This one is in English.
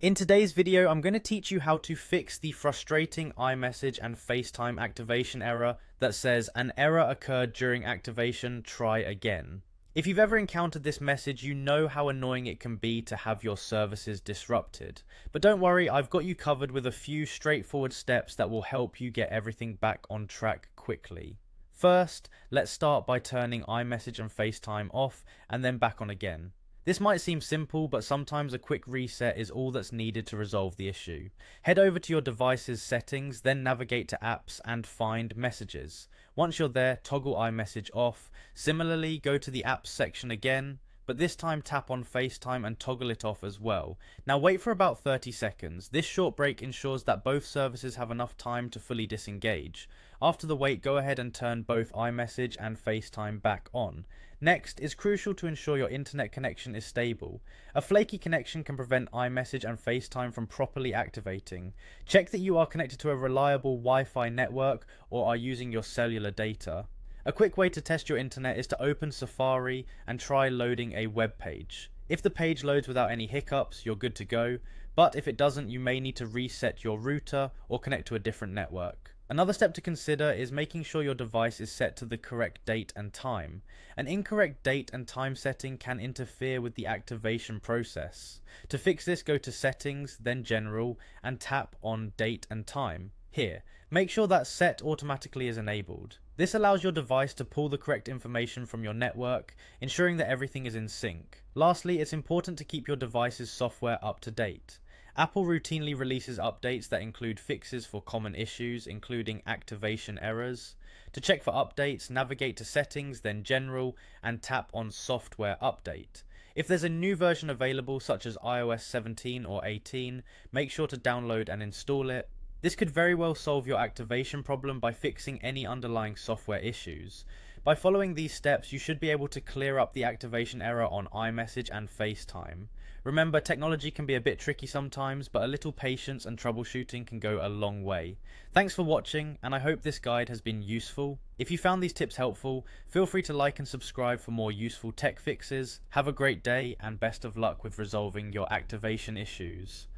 In today's video, I'm going to teach you how to fix the frustrating iMessage and Facetime activation error that says an error occurred during activation, try again. If you've ever encountered this message, you know how annoying it can be to have your services disrupted. But don't worry, I've got you covered with a few straightforward steps that will help you get everything back on track quickly. First, let's start by turning iMessage and Facetime off and then back on again. This might seem simple, but sometimes a quick reset is all that's needed to resolve the issue. Head over to your device's settings, then navigate to apps and find messages. Once you're there, toggle iMessage off. Similarly, go to the apps section again, but this time tap on FaceTime and toggle it off as well. Now wait for about 30 seconds. This short break ensures that both services have enough time to fully disengage. After the wait, go ahead and turn both iMessage and FaceTime back on. Next, it's crucial to ensure your internet connection is stable. A flaky connection can prevent iMessage and FaceTime from properly activating. Check that you are connected to a reliable Wi-Fi network or are using your cellular data. A quick way to test your internet is to open Safari and try loading a web page. If the page loads without any hiccups, you're good to go, but if it doesn't, you may need to reset your router or connect to a different network. Another step to consider is making sure your device is set to the correct date and time. An incorrect date and time setting can interfere with the activation process. To fix this, go to Settings, then General, and tap on Date and Time. Here, make sure that Set Automatically is enabled. This allows your device to pull the correct information from your network, ensuring that everything is in sync. Lastly, it's important to keep your device's software up to date. Apple routinely releases updates that include fixes for common issues, including activation errors. To check for updates, navigate to Settings, then General, and tap on Software Update. If there's a new version available, such as iOS 17 or 18, make sure to download and install it. This could very well solve your activation problem by fixing any underlying software issues. By following these steps, you should be able to clear up the activation error on iMessage and FaceTime. Remember, technology can be a bit tricky sometimes, but a little patience and troubleshooting can go a long way. Thanks for watching, and I hope this guide has been useful. If you found these tips helpful, feel free to like and subscribe for more useful tech fixes. Have a great day, and best of luck with resolving your activation issues.